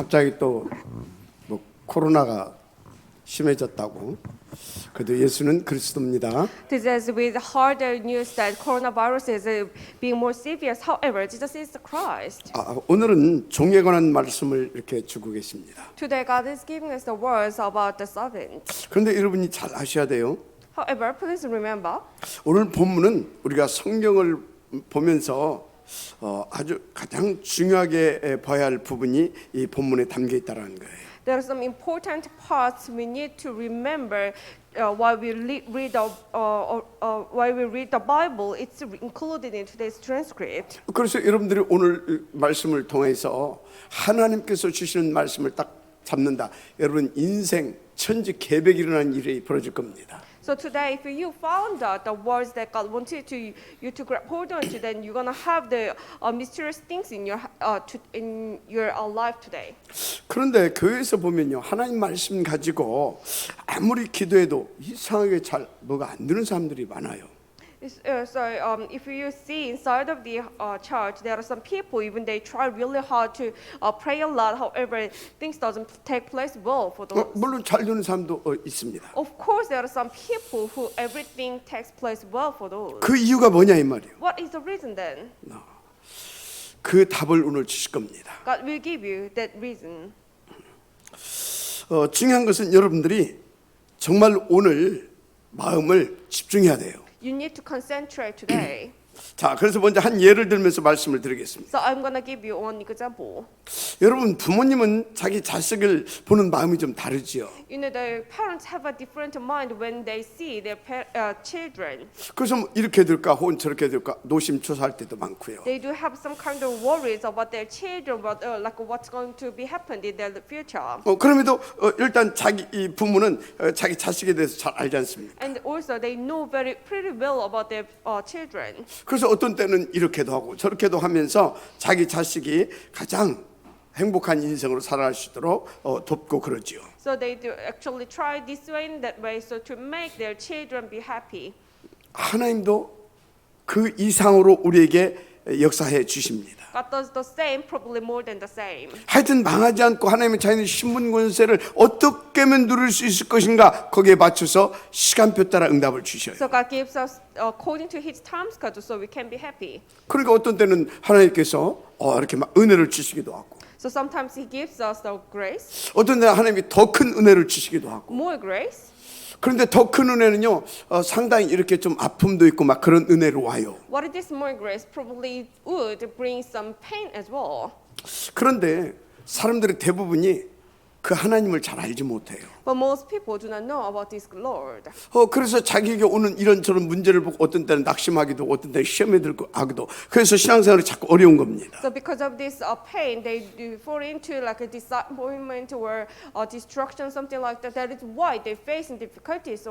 갑자기 또 뭐 코로나가 심해졌다고. 그래도 예수는 그리스도입니다. This is with harder news that coronavirus is being more serious. However, Jesus is the Christ. 오늘은 종에 관한 말씀을 이렇게 주고 계십니다. Today, God is giving us the words about the servant. 그런데 여러분이 잘 아셔야 돼요. However, please remember, 오늘 본문은 우리가 성경을 보면서 아주 가장 중요하게 봐야 할 부분이 이 본문에 담겨 있다라는 거예요. there are some important parts we need to remember while we read the Bible. It's included in today's transcript. 그래서 여러분들이 오늘 말씀을 통해서 하나님께서 주시는 말씀을 딱 잡는다. 여러분 인생 천지개벽이 일어나는 일이 벌어질 겁니다. So today, if you found out the words that God wanted you to grab hold onto, then you're gonna have the mysterious things in your life today. 그런데 교회에서 보면요, 하나님 말씀 가지고 아무리 기도해도 이상하게 잘 뭐가 안 되는 사람들이 많아요. If you see inside of the church, there are some people, even they try really hard to pray a lot. However, things doesn't take place well for those. 물론 잘 되는 사람도 있습니다. Of course, there are some people who everything takes place well for those. 그 이유가 뭐냐 이 말이에요. What is the reason then? 그 답을 오늘 주실 겁니다. God will give you that reason. 중요한 것은 여러분들이 정말 오늘 마음을 집중해야 돼요. You need to concentrate today. 자, 그래서 먼저 한 예를 들면서 말씀을 드리겠습니다. So I'm gonna give you one example. 여러분 부모님은 자기 자식을 보는 마음이 좀 다르지요. You know, the parents have a different mind when they see their children. 그래서 뭐 이렇게 될까 혹은 저렇게 될까 노심초사할 때도 많고요. They do have some kind of worries about their children, but like what's going to be happened in their future. 그럼에도 일단 자기 이 부모는 자기 자식에 대해서 잘 알지 않습니까? And also they know pretty well about their children. 그래서 어떤 때는 이렇게도 하고 저렇게도 하면서 자기 자식이 가장 행복한 인생으로 살아갈 수 있도록 돕고 그러지요. So they do actually try this way and that way, so to make their children be happy. 하나님도 그 이상으로 우리에게 역사해 주십니다. God does the same, probably more than the same. 하여튼 망하지 않고 하나님의 자녀의 신분 권세를 어떻게 하면 누릴 수 있을 것인가 거기에 맞춰서 시간표 따라 응답을 주셔요. So God gives us according to His time schedule, so we can be happy. 그러니까 어떤 때는 하나님께서 이렇게 막 은혜를 주시기도 하고 So sometimes He gives us the grace, 어떤 때는 하나님이 더 큰 은혜를 주시기도 하고 more grace. 그런데 더 큰 은혜는요 상당히 이렇게 좀 아픔도 있고 막 그런 은혜로 와요. What is this more grace? Probably would bring some pain as well. 그런데 사람들의 대부분이 그 하나님을 잘 알지 못해요. But most people do not know about this Lord. 그래서 자기에게 오는 이런저런 문제를 보고 어떤 때는 낙심하기도 하고 어떤 때는 시험에 들고 하기도 그래서 신앙생활이 자꾸 어려운 겁니다. So because of this pain, they do fall into like a disappointment or destruction, something like that. That is why they face difficulties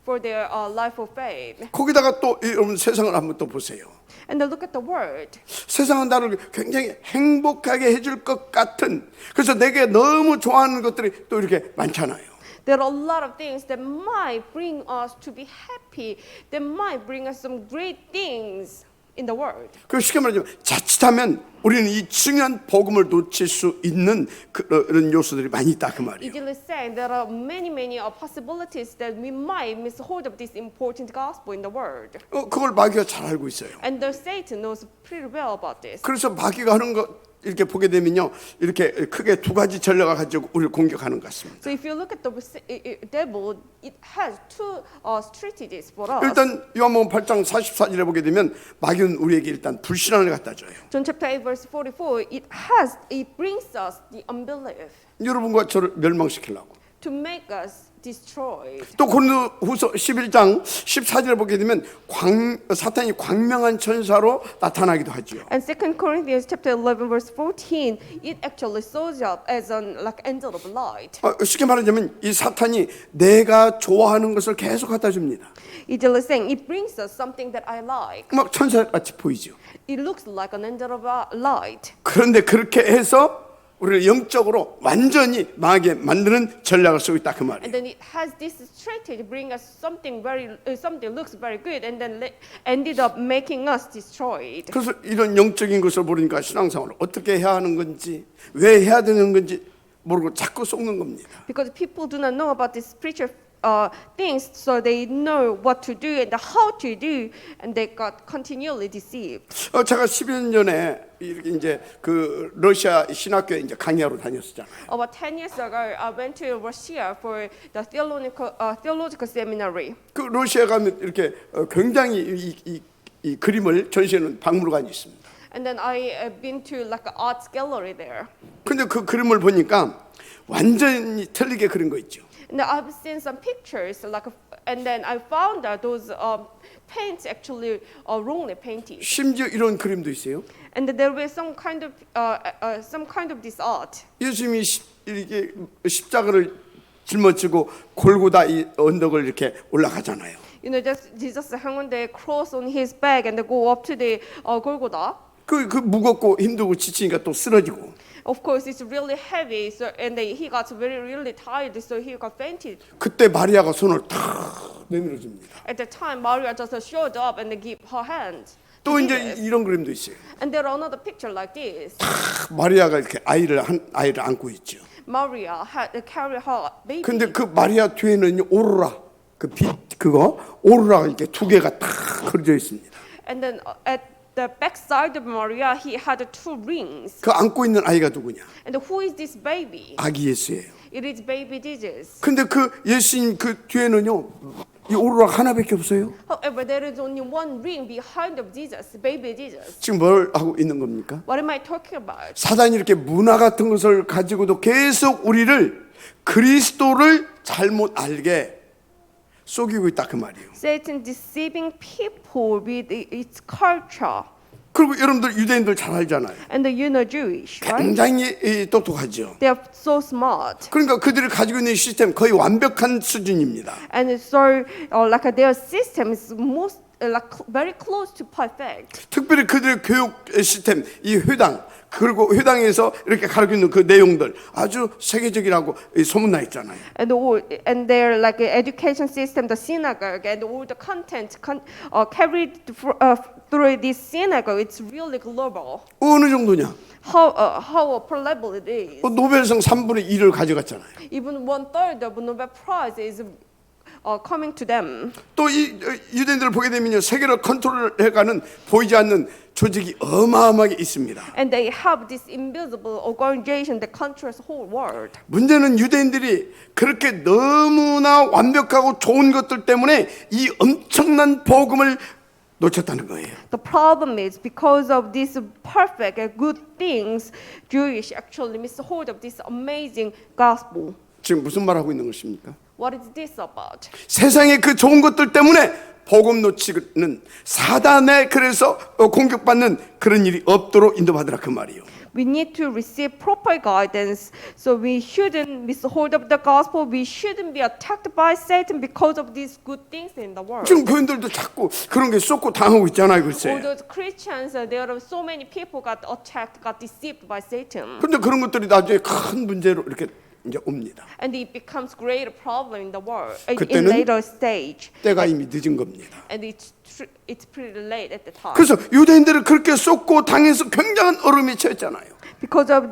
for their life of faith. 거기다가 또 여러분 세상을 한번 또 보세요. And then look at the world. 세상은 나를 굉장히 행복하게 해줄 것 같은 그래서 내게 너무 좋아하는 것들이 또 이렇게 많잖아요. There are a lot of things that might bring us to be happy. That might bring us some great things in the world. 그 쉽게 말하자면 자칫하면 우리는 이 중요한 복음을 놓칠 수 있는 그런 요소들이 많이 있다 그 말이에요. Easily saying there are many possibilities that we might miss hold of this important gospel in the world. 그걸 마귀가 잘 알고 있어요. And the Satan knows pretty well about this. 그래서 마귀가 하는 거 이렇게 보게 되면요, 이렇게 크게 두 가지 전략을 가지고 우리를 공격하는 것 같습니다. So if you look at the devil, it has two strategies for us. 일단 요한복음 8장 44절에 보게 되면 마귀는 우리에게 일단 불신앙을 갖다 줘요. John chapter 8 verse 44, it brings us the unbelief 여러분과 저를 멸망시키려고. to make us destroyed. 또 고린도후서 11장 14절에 보게 되면 사탄이 광명한 천사로 나타나기도 하지요. And 2 Corinthians chapter 11 verse 14, it actually shows up as an like angel of light. 쉽게 말하자면 이 사탄이 내가 좋아하는 것을 계속 갖다 줍니다. It is saying it brings us something that I like. 막 천사같이 보이죠. It looks like an angel of light. 그런데 그렇게 해서 우리를 영적으로 완전히 망하게 만드는 전략을 쓰고 있다 그 말이에요. And then it has this strategy to bring us something looks very good, and then ended up making us destroyed. 그래서 이런 영적인 것을 모르니까 신앙생활을 어떻게 해야 하는 건지, 왜 해야 되는 건지 모르고 자꾸 속는 겁니다. Because people do not know about these spiritual things, so they know what to do and how to do, and they got continually deceived. 제가 10여 년 전에 이렇게 이제 그 러시아 신학교에 이제 강의하러 다녔었잖아요. About 10 years ago, I went to Russia for the theological seminary. 그 러시아 가면 이렇게 굉장히 이 그림을 전시하는 박물관이 있습니다. And then I have been to like an art gallery there. 근데 그 그림을 보니까 완전히 틀리게 그린 거 있죠. And I've seen some pictures, and then I found that those paints actually are wrongly painted. 심지어 이런 그림도 있어요. And there was some kind of this art. 예수님이 이렇게 십자가를 짊어지고 골고다 이 언덕을 이렇게 올라가잖아요. You know, just Jesus hung on the cross on his back and go up to the Golgotha. 그 무겁고 힘들고 지치니까 또 쓰러지고. Of course, it's really heavy, so and he got really tired, so he got fainted. 그때 마리아가 손을 탁 내밀어 줍니다. At the time, Maria just showed up and gave her hand. 또 이제 이런 그림도 있어요. And there are another picture like this. 마리아가 이렇게 아이를 안고 있죠. Maria had to carry her baby. 근데 그 마리아 뒤에는 오로라 그 빛 그거 오로라가 이렇게 두 개가 탁 그려져 있습니다. And then at the back side of Maria, he had two rings. 그 안고 있는 아이가 누구냐? And who is this baby? 아기 예수예요. It is baby Jesus. 근데 그 예수님 그 뒤에는요 이 오로라 하나밖에 없어요. However, there is only one ring behind of Jesus, baby Jesus. 지금 뭘 하고 있는 겁니까? What am I talking about? 사단이 이렇게 문화 같은 것을 가지고도 계속 우리를 그리스도를 잘못 알게 속이고 있다 그 말이에요. Satan deceiving people with its culture. 그리고 여러분들 유대인들 잘 알잖아요. And you know Jewish, right? 굉장히 똑똑하죠. They are so smart. 그러니까 그들이 가지고 있는 시스템 거의 완벽한 수준입니다. And so like their system is most very close to perfect. 특별히 그들의 교육 시스템, 이 회당 그리고 회당에서 이렇게 가르치는 그 내용들 아주 세계적이라고 소문나 있잖아요. And their like education system, the synagogue, and all the content carried through this synagogue, it's really global. 어느 정도냐? How level it is. 노벨상 3분의 1을 가져갔잖아요. Even 1/3 of Nobel Prize is coming to them. 또 이 유대인들을 보게 되면요 세계를 컨트롤해가는 보이지 않는 조직이 어마어마하게 있습니다. And they have this invisible organization that controls the whole world. 문제는 유대인들이 그렇게 너무나 완벽하고 좋은 것들 때문에 이 엄청난 복음을 놓쳤다는 거예요. The problem is because of these perfect and good things, Jewish actually miss hold of this amazing gospel. 지금 무슨 말하고 있는 것입니까? What is this about? 세상의 그 좋은 것들 때문에 복음 놓치는 사단에 그래서 공격받는 그런 일이 없도록 인도받으라 그 말이에요. We need to receive proper guidance, so we shouldn't miss hold of the gospel. We shouldn't be attacked by Satan because of these good things in the world. 지금 교인들도 자꾸 그런 게 쏟고 당하고 있잖아요, 글쎄. All those Christians, there are so many people got attacked, got deceived by Satan. 근데 그런 것들이 나중에 큰 문제로 이렇게 이제 옵니다. And it becomes great problem in the world in 그때는 later stage. 때가 이미 늦은 겁니다. And it's pretty late at the time. 그래서 유대인들을 그렇게 쏟고 당해서 굉장한 어려움에 처했잖아요. Because of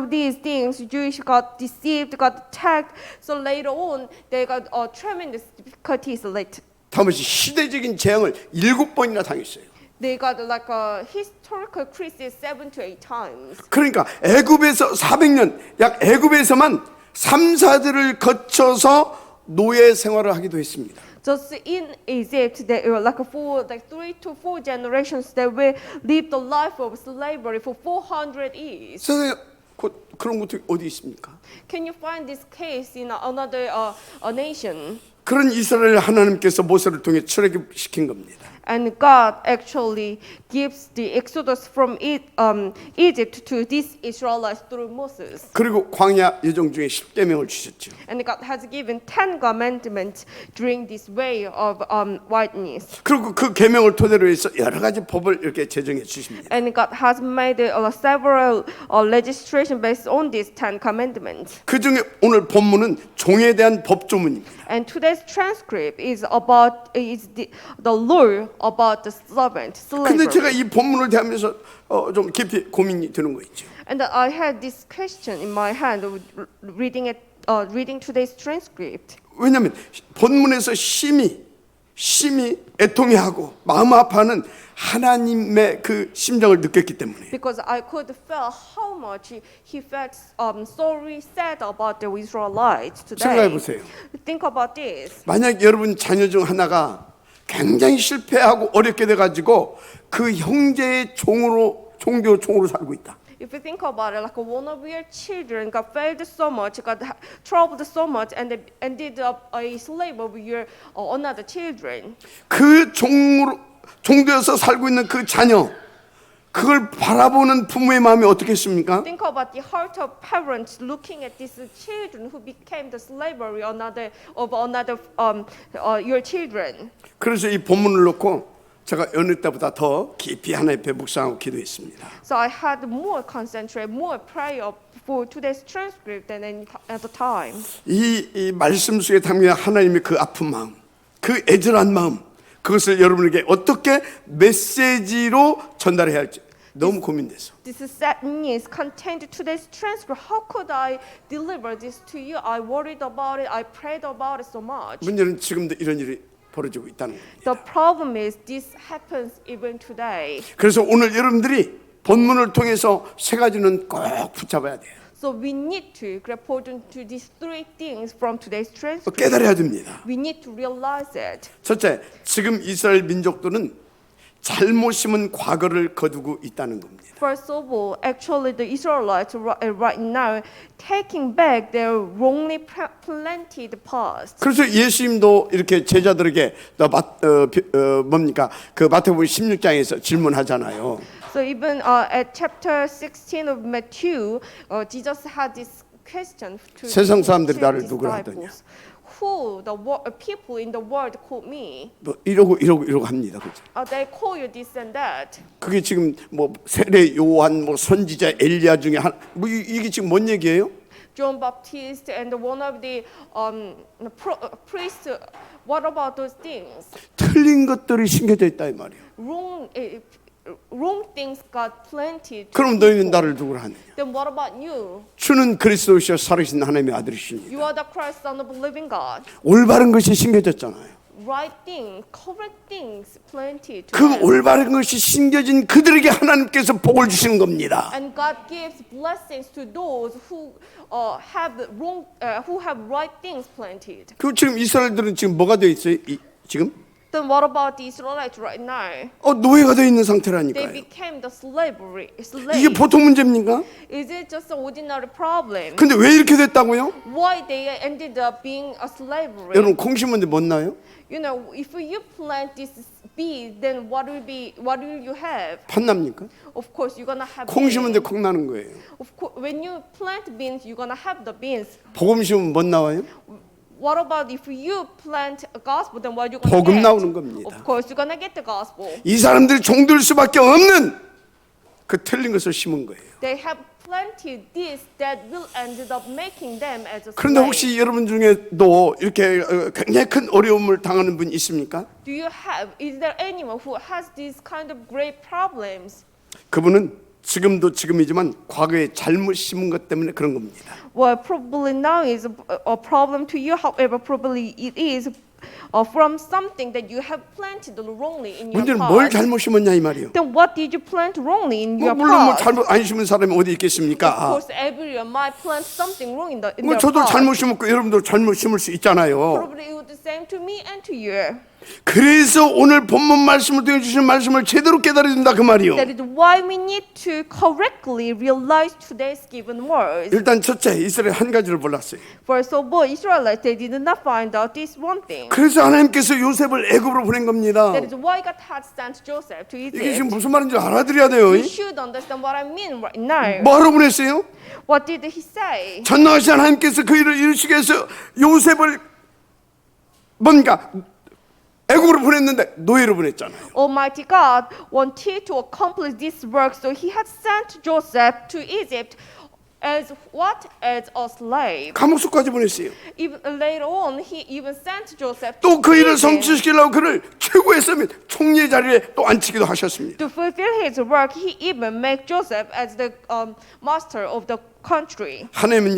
these things, Jewish got deceived, got attacked. So later on, they got tremendous difficulties later. 다음에 시대적인 재앙을 7번이나 당했어요. They got like a historical crisis 7 to 8 times. 그러니까 애굽에서 400년 약 애굽에서만 3, 4대를 거쳐서 노예 생활을 하기도 했습니다. Just in Egypt, they were like 3 to 4 generations that will live the life of slavery for 400 years. 세상에 그런 것도 어디 있습니까? Can you find this case in another nation? 그런 이스라엘 하나님께서 모세를 통해 출애굽시킨 겁니다. And God actually gives the exodus from Egypt to these Israelites through Moses. 그리고 광야 여정 중에 10계명을 주셨죠. And God has given 10 commandments during this way of wilderness. 그리고 그 계명을 토대로 해서 여러 가지 법을 이렇게 제정해 주십니다. And God has made several legislation based on these 10 commandments. 그 중에 오늘 본문은 종에 대한 법조문입니다. And today's transcript is about the law about the servant 근데 slavery. 제가 이 본문을 대하면서 좀 깊이 고민이 되는 거 있죠. And I had this question in my hand reading today's transcript. 왜냐하면 본문에서 심히 애통해하고 마음 아파하는 하나님의 그 심정을 느꼈기 때문에. Because I could feel how much he felt sorry, sad about the Israelites 생각해 today. 보세요. Think about this. 만약 여러분 자녀 중 하나가 굉장히 실패하고 어렵게 돼가지고 그 형제의 종교 종으로 살고 있다. If you think about it, like one of your children got failed so much, got troubled so much, and they ended up a slave of your another children. 그 종교에서 살고 있는 그 자녀, 그걸 바라보는 부모의 마음이 어떻겠습니까? Think about the heart of parents looking at these children who became the slavery of another your children. 그래서 이 본문을 놓고 제가 어느 때보다 더 깊이 하나님 앞에 묵상하고 기도했습니다. So I had more concentrate, more prayer for today's transcript than at the time. 이 말씀 속에 담긴 하나님의 그 아픈 마음, 그 애절한 마음, 그것을 여러분에게 어떻게 메시지로 전달해야 할지 너무 고민돼서. This is sadness contained today's transcript. How could I deliver this to you? I worried about it. I prayed about it so much. 문제는 지금도 이런 일이 벌어지고 있다는 겁니다. The problem is this happens even today. 그래서 오늘 여러분들이 본문을 통해서 세 가지는 꼭 붙잡아야 돼요. So we need to grab hold to these three things from today's transcript. 깨달아야 됩니다. We need to realize it. 첫째, 지금 이스라엘 민족들은 잘못 심은 과거를 거두고 있다는 겁니다. First of all, actually the Israelites right now taking back their wrongly planted past. 그래서 예수님도 이렇게 제자들에게 뭡니까? 그 마태복음 16장에서 질문하잖아요. So even at chapter 16 of Matthew, Jesus had this question to 세상 사람들이 his 나를 누구라 하더냐? disciples. Who the people in the world call me? 뭐 이러고 합니다. 그죠? They call you this and that. 그게 지금 뭐 세례 요한 뭐 선지자 엘리야 중에 뭐 이게 지금 뭔 얘기예요? John Baptist and one of the priests. What about those things? 틀린 것들이 심겨져 있다 이 말이에요. Wrong things got planted. 그럼 너희는 나를 누구라 하느냐? Then what about you? 주는 그리스도시여 살아계신 하나님의 아들이시니 You are the Christ, Son of the living God. 올바른 것이 심겨졌잖아요. Right thing, correct things planted. to 그 them. 올바른 것이 심겨진 그들에게 하나님께서 복을 주시는 겁니다. And God gives blessings to those who have right things planted. 그 지금 이스라엘들은 지금 뭐가 되어 있어요? 지금 Then what about the Israelites right now? 노예가 되어 있는 They 상태라니까요. became the 이게 slave. 보통 문제입니까? Is it just an ordinary problem? 근데 왜 이렇게 됐다고요? Why they ended up being a slavery? 여러분 콩 심은데 못 나요? You know, if you plant this bean, then what will you have? 판납니까? Of course, you're gonna have 콩 심은데 beans. 콩 나는 거예요. Of course, when you plant beans, you're gonna have the beans. 복음 심으면 못 나와요? What about if you plant a gospel? Then what you gonna 복음 get? 나오는 겁니다. Of course, you're gonna get the gospel. 이 사람들이 종될 수밖에 없는 그 틀린 것을 심은 거예요. They have planted this that will end up making them as a 그런데 slave. 혹시 여러분 중에도 이렇게 굉장히 큰 어려움을 당하는 분 있습니까? Is there anyone who has these kind of great problems? 그분은 지금도 지금이지만 과거에 잘못 심은 것 때문에 그런 겁니다. Well, probably now is a problem to you. However, probably it is from something that you have planted wrongly in your 문제는 뭘 past. 잘못 심었냐 이 말이에요. Then what did you plant wrongly in your 물론 뭐 past? 잘못 안 심은 사람이 어디 Of 있겠습니까? course, everyone might plant something wrong in 뭐 their 저도 past. 잘못 심었고 여러분도 잘못 심을 수 있잖아요. Probably it was the same to me and to you. 그래서 오늘 본문 말씀을 통해 주신 말씀을 제대로 깨달아야 된다 그 말이요. That is why we need to correctly realize today's given words. 일단 첫째 이스라엘 한 가지를 몰랐어요. First of all, Israelites they did not find out this one thing. 그래서 하나님께서 요셉을 애굽으로 보낸 겁니다. That is why God had sent Joseph to 이게 지금 Egypt. 무슨 말인지 알아들어야 돼요. You should understand what I mean right now. 뭐하러 보냈어요? What did he say? 전능하신 하나님께서 그 일을 이루시기 위해서 요셉을 뭔가 애굽으로 보냈는데 노예로 보냈잖아요. Almighty God wanted to accomplish this work, so He had sent Joseph to Egypt as what? As a slave. 감옥소까지 보냈어요. Even later on, he even sent Joseph 또 그 일을 prison. 성취시키려고 그를 최고의 서밋 총리의 자리에 또 앉히기도 하셨습니다. To fulfill his work, he even made Joseph as the master of the country. 하나님은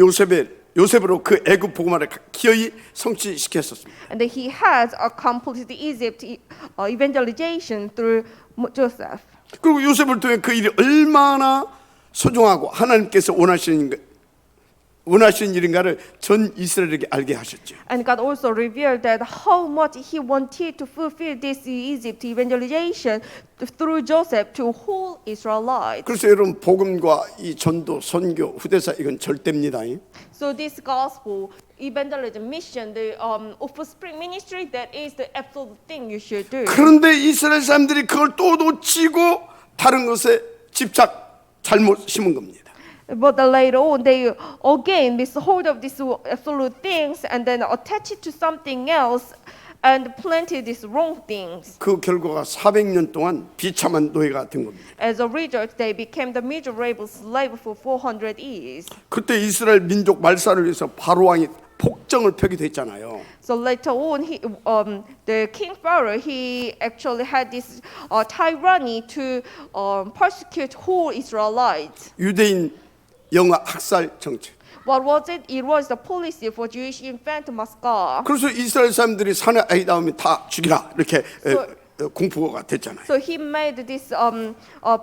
요셉으로 그 애굽 복음화를 기어이 성취시켰었습니다. And he has accomplished Egypt evangelization through Joseph. 그리고 요셉을 통해 그 일이 얼마나 소중하고 하나님께서 원하시는 일인가를 전 이스라엘에게 알게 하셨죠. And God also revealed that how much He wanted to fulfill this Egypt evangelization through Joseph to whole Israelites. 그래서 여러분 복음과 이 전도, 선교, 후대사 이건 절대입니다. So this gospel, evangelism, mission, the offspring ministry, that is the absolute thing you should do. 그런데 이스라엘 사람들이 그걸 또 놓치고 다른 것에 잘못 심은 겁니다. But later on, they again miss hold of these absolute things and then attach it to something else and planted these wrong things. 그 결과가 400년 동안 비참한 노예가 된 겁니다. As a result, they became the miserable slave for 400 years. 그때 이스라엘 민족 말살을 위해서 바로 왕이 폭정을 펴기도 했잖아요. So later on, the King Pharaoh, he actually had this tyranny to persecute whole Israelites. 유대인 영아 학살 정책. What was it? It was the policy for Jewish infant massacre. 그래서 이스라엘 사람들이 산에 아이 나오면 다 죽이라 이렇게 공포가 됐잖아요. So he made this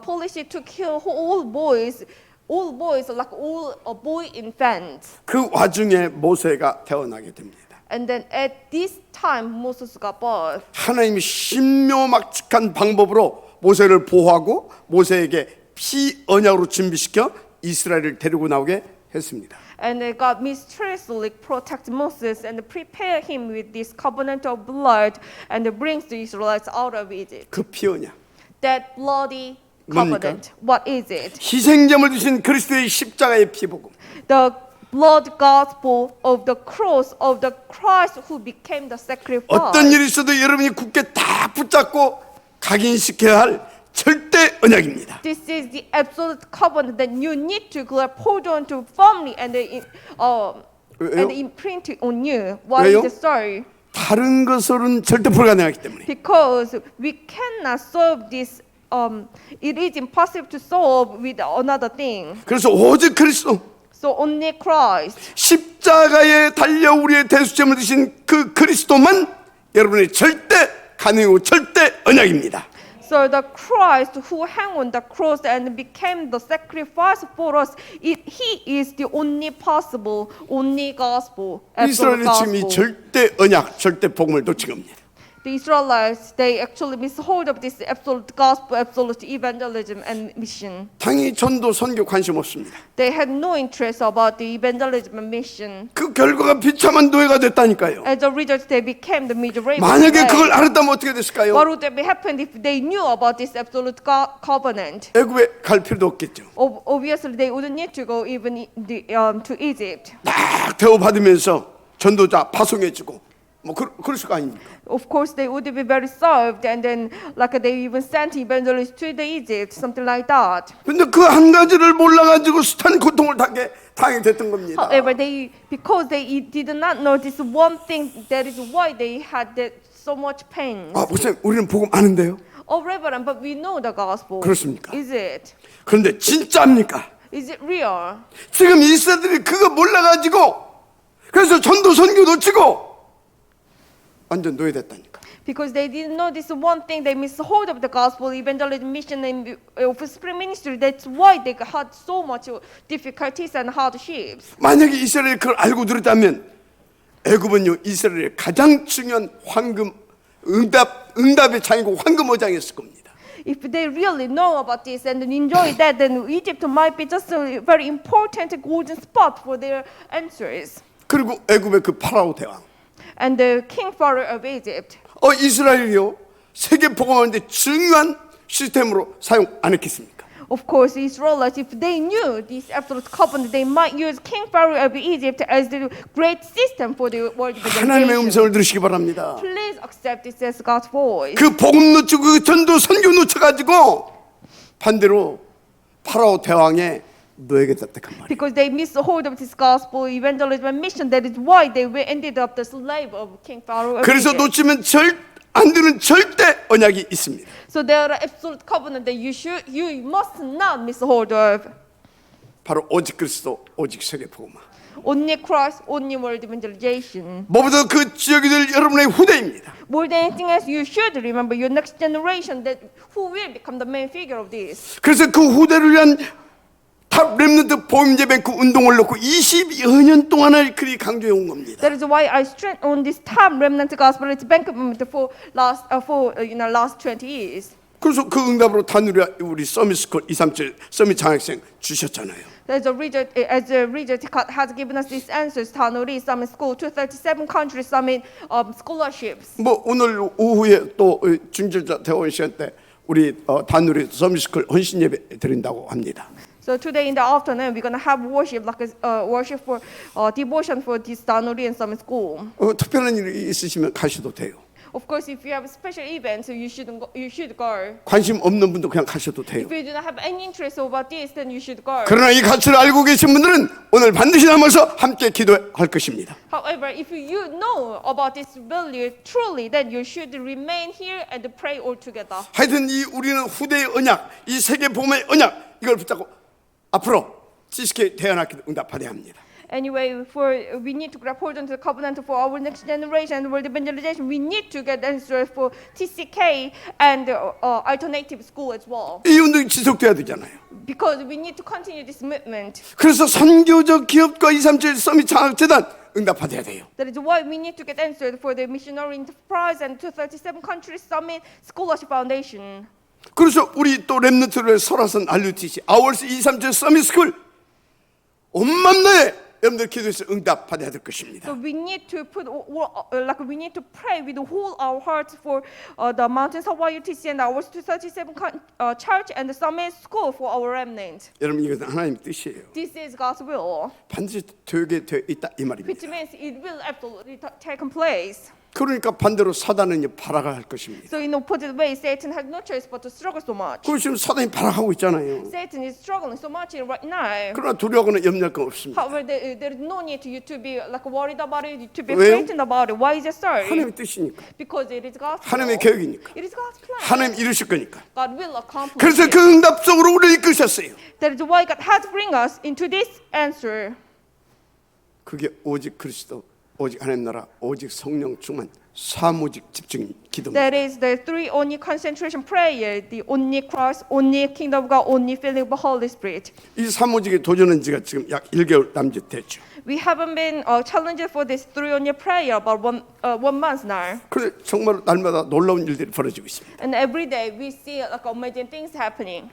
policy to kill all boys like all boy infants. 그 와중에 모세가 태어나게 됩니다. And then at this time, Moses got birth. 하나님이 신묘막측한 방법으로 모세를 보호하고 모세에게 피 언약으로 준비시켜 이스라엘을 데리고 나오게 했습니다. And God mysteriously protect Moses and prepare him with this covenant of blood and brings the Israelites out of Egypt. 그 피 언약. That bloody 뭡니까? covenant. What is it? 희생제물 주신 그리스도의 십자가의 피복음. The blood gospel of the cross of the Christ who became the sacrifice. 어떤 일이 있어도 여러분이 굳게 딱 붙잡고 각인시켜야 할 절대 언약입니다. This is the absolute covenant that you need to hold on to firmly and imprint it on you. Why 왜요? is it so? 다른 것으로는 절대 불가능하기 때문에. Because we cannot solve this. It is impossible to solve with another thing. 그래서 오직 그리스도 So only Christ. 십자가에 달려 우리의 대수점을 드신 그 그리스도만 여러분의 절대 가능이고 절대 언약입니다. So the Christ who hung on the cross and became the sacrifice for us, He is the only possible, only gospel, absolute 이스라엘이 지금 이 gospel. 절대 언약, 절대 복음을 놓친 겁니다. The Israelites, they actually miss hold of this absolute gospel, absolute evangelism and mission. 당연히 전도, 선교 관심 없습니다. They had no interest about the evangelism and mission. 그 결과가 비참한 노예가 됐다니까요. As a result, they became the miserable. 만약에 slaves. 그걸 알았다면 어떻게 됐을까요? What would have happened if they knew about this absolute covenant? 애굽에 갈 필요도 없겠죠. Obviously, they wouldn't need to go even to Egypt. 막 대우받으면서 전도자 파송해주고 뭐 그럴 수가 아닙니까? Of course, they would be very served, and then like they even sent evangelists to the Egypt, something like that. 근데 그 한 가지를 몰라가지고 숱한 고통을 당하게 됐던 겁니다. However, because they did not know this one thing, that is why they had so much pain. 아, 목사님, 우리는 복음 아는데요. Oh, Reverend, but we know the gospel. 그렇습니까? Is it? 그런데 진짜입니까? Is it real? 지금 이스라엘들이 그거 몰라가지고 그래서 전도 선교 놓치고 완전 노예됐다니까. Because they didn't know this one thing, they missed hold of the gospel, evangelism, mission, and offspring ministry. That's why they had so much difficulties and hardships. 만약에 이스라엘이 그걸 알고 들었다면 애굽은요 이스라엘의 가장 중요한 응답의 장이고 황금어장이었을 겁니다. If they really know about this and enjoy that, then Egypt might be just a very important golden spot for their answers. 그리고 애굽의 그 파라오 대왕. And the king Pharaoh of Egypt. 이스라엘이요 세계 복음하는데 중요한 시스템으로 사용 안 했겠습니까? Of course, Israelites, if they knew this absolute covenant, they might use King Pharaoh of Egypt as the great system for the world 하나님의 evangelization. 음성을 들으시기 바랍니다. Please accept this as God's voice. 그 복음 놓치고 그 전도 선교 놓쳐가지고 반대로 파라오 대왕의 노예가 됐다 그 말이에요. Because they missed the hold of this gospel, evangelism, and mission. That is why they were ended up the slave of King Pharaoh. of 그래서 Egypt. 놓치면 안 되는 절대 언약이 있습니다. So there are absolute covenant that you must not miss the hold of. 바로 오직 그리스도, 오직 세계 복음화. Only Christ, only world evangelization. 무엇보다 그 지역이 될 여러분의 후대입니다. More than anything else, you should remember your next generation that who will become the main figure of this. 그래서 그 후대를 위한 탑 렘넌트 보임제뱅크 운동을 놓고 20여 년 동안을 그리 강조해 온 겁니다. That is why I stress on this time remnant gospel. It's bank movement for last 20 years. 그래서 그 응답으로 단우리 우리 서밋스쿨 237 서밋 장학생 주셨잖아요. As a region has given us these answers. Tanuri Summit School, 237 countries summit scholarships. 뭐 오늘 오후에 또 중절자 대원 시간 때 우리 단우리 서밋스쿨 헌신 예배 드린다고 합니다. So today in the afternoon, we're gonna have worship, like worship for devotion for this Tanuri and Summit School. 특별한 일이 있으시면 가셔도 돼요. Of course, if you have a special event, so you should go. 관심 없는 분도 그냥 가셔도 돼요. If you do not have any interest about this, then you should go. 그러나 이 가치를 알고 계신 분들은 오늘 반드시 남아서 함께 기도할 것입니다. However, if you know about this value truly, then you should remain here and pray all together. 하여튼 이 우리는 후대의 언약, 이 세계 복음의 언약 이걸 붙잡고 앞으로 지식의 태어났기도 응답하려 합니다. Anyway, we need to grab hold onto the covenant for our next generation and world evangelization. We need to get answers for TCK and alternative school as well, 이 운동이 지속돼야 되잖아요. because we need to continue this movement. 그래서 선교적 기업과 237 서밋 장학재단 응답받아야 돼요. That is why we need to get answers for the missionary enterprise and 237 countries summit scholarship foundation. 그래서 우리 또 렘넌트를 설화선 RUTC 아월스 237 서밋 스쿨 온 맘나에 여러분들 기도해서 응답받아야 될 것입니다. So we need to we need to pray with all our hearts for the mountains of YUTC and our 237 church and the summit school for our remnant. 여러분 이것은 하나님의 뜻이에요. This is God's will, 반드시 되게 돼 있다 이 말입니다. which means it will absolutely take place. 그러니까 반대로 사단은 발악할 것입니다. So in opposite way, Satan has no choice but to struggle so much. 그리고 지금 사단이 발악하고 있잖아요. Satan is struggling so much right now. 그러나 두려워하거나 염려할 건 없습니다. However, there is no need to you to be like worried about it, to be 왜요? frightened about it. Why is it so? 하나님의 뜻이니까. Because it is God's 하나님의 will. 계획이니까. It is God's plan. 하나님 이루실 거니까. God will accomplish 그래서 it. 그 응답 속으로 우리를 이끄셨어요. That is why God has bring us into this answer. 그게 오직 그리스도, 오직 하나님 나라, 오직 성령 충만, 사무직 집중 기도입니다. That is the three only concentration prayer, the only cross, only kingdom of God, only filling of the Holy Spirit. 이 사무직에 도전한 지가 지금 약 1개월 남짓 됐죠. We haven't been challenged for this three only prayer about one month now. 그래서 정말 날마다 놀라운 일들이 벌어지고 있습니다. And every day we see like amazing things happening.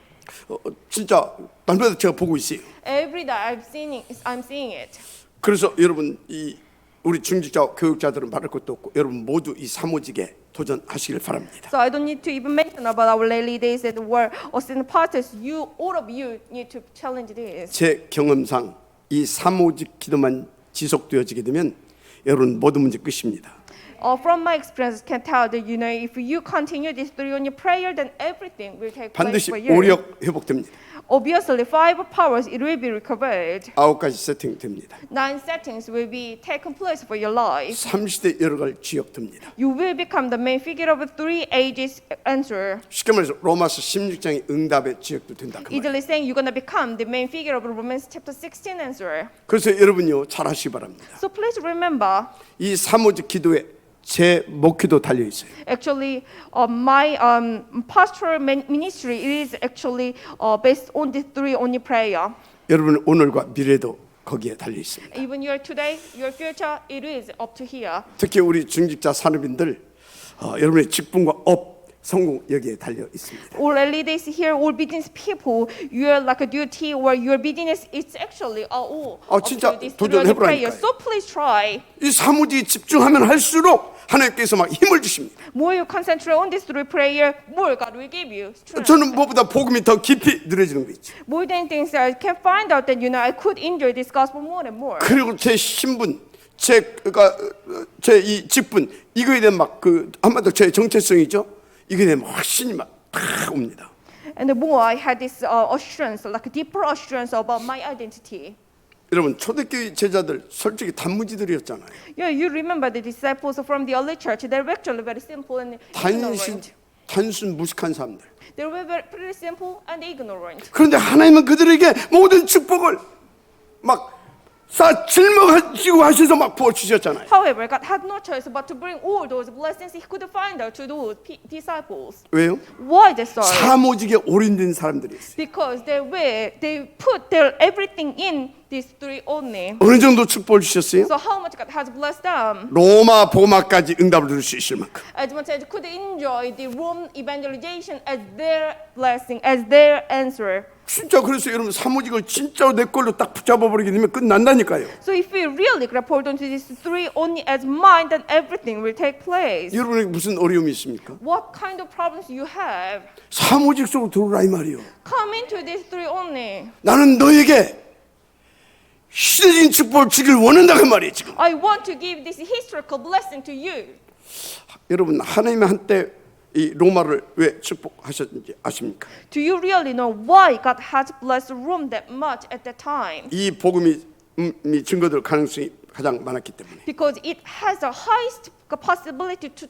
진짜 날마다 제가 보고 있어요. Every day I'm seeing it. 그래서 여러분 이 우리 중직자 교육자들은 말할 것도 없고 여러분 모두 이 사무직에 도전하시길 바랍니다. So I don't need to even mention about our lady days that were Austin pastors. All of you need to challenge this. 제 경험상 이 사무직 기도만 지속되어지게 되면 여러분 모든 문제 끝입니다. From my experience, can tell that if you continue this through your prayer, then everything will take place 반드시 for you. 오력 회복됩니다. Obviously, 5 powers it will be recovered. 9가지 세팅됩니다. 9 settings will be taken place for your life. 30대 열어갈 지역됩니다. You will become the main figure of 3 ages answer. 쉽게 말해서 로마서 16장의 응답의 지역도 된다 그 말이에요. Easily saying you're gonna become the main figure of Romans chapter 16 answer. 그래서 여러분요 잘하시기 바랍니다. So please remember. 이 사무직 기도에 제 목회도 달려 있어요. Actually, my pastoral ministry is actually based on the 3 only prayer. 여러분 오늘과 미래도 거기에 달려 있습니다. Even your today, your future, it is up to here. 특히 우리 중직자 산업인들 여러분의 직분과 업 성공 여기에 달려 있습니다. All ladies here, all business people, your like a duty or your business, it's actually all up 진짜 to this 도전해보라니까요. prayer. So please try. 이 사무직에 집중하면 할수록 하나님께서 막 힘을 주십니다. More you concentrate on this through prayer, more God will give you strength. 저는 무엇보다 복음이 더 깊이 늘어지는 거 있죠. More than things I can find out that I could enjoy this gospel more and more. 그리고 제 신분, 제 이 직분 이거에 대한 막 한마디로 제 정체성이죠. 이거에 대한 확신이 막 다 옵니다. And the more I had this assurance, like a deeper assurance about my identity. 여러분 초대교회 제자들 솔직히 단무지들이었잖아요. Yeah, you remember the disciples from the early church. They were actually very simple and ignorant. 단순 무식한 사람들. They were very, pretty simple and ignorant. 그런데 하나님은 그들에게 모든 축복을 막 짊어지고 하셔서 막 부어주셨잖아요. However, God had no choice but to bring all those blessings He could find out to those disciples. 왜요? Why they saw it? 사모직에 올인된 사람들이었어요. Because they put their everything in these three only. 어느 정도 축복을 주셨어요? So how much God has blessed them? 로마 복음화까지 응답을 들을 수 있을 만큼. As much as could enjoy the Rome evangelization as their blessing, as their answer. 진짜 그래서 여러분 사모직을 진짜로 내 걸로 딱 붙잡아 버리게 되면 끝난다니까요. So if we really grab hold onto these three only as mine, then everything will take place. 여러분에게 무슨 어려움이 있습니까? What kind of problems you have? 사모직 속으로 들어오라 이 말이요. Come into these three only. 나는 너에게 시대적인 축복을 주길 원한다 그 말이에요 지금. I want to give this historical blessing to you. 여러분 하나님이 한때 이 로마를 왜 축복하셨는지 아십니까? Do you really know why God has blessed Rome that much at that time? 이 복음이 증거될 가능성이 가장 많았기 때문에. Because it has the highest possibility to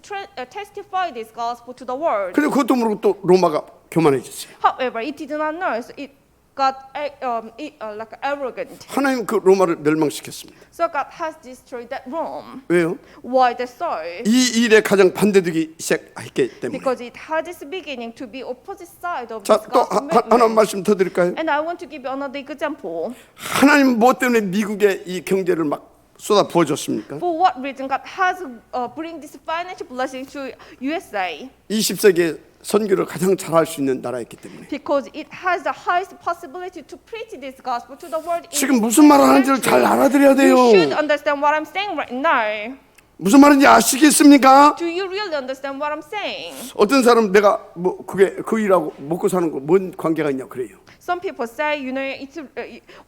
testify this gospel to the world. 그런데 그것도 모르고 또 로마가 교만해졌어요. However, it did not know, so it got like arrogant. 하나님 그 로마를 멸망시켰습니다. So God has destroyed that Rome. 왜요? Why the so? 이 일에 가장 반대되기 시작했기 때문에. Because it had this beginning to be opposite side of 자, this 또 gospel 하나 movement. 말씀 더 드릴까요? And I want to give you another example. 하나님 뭐 때문에 미국의 이 경제를 막 쏟아 부어줬습니까? For what reason God has bring this financial blessing to USA? 20세기에 선교를 가장 잘할 수 있는 나라였기 때문에. Because it has the highest possibility to preach this gospel to the world. in 지금 무슨 말 하는지를 잘 알아들어야 돼요. You should understand what I'm saying right now. 무슨 말인지 아시겠습니까? Do you really understand what I'm saying? 어떤 사람 내가 뭐 그게 그 일하고 먹고 사는 거 뭔 관계가 있냐 그래요. Some people say, you know, it's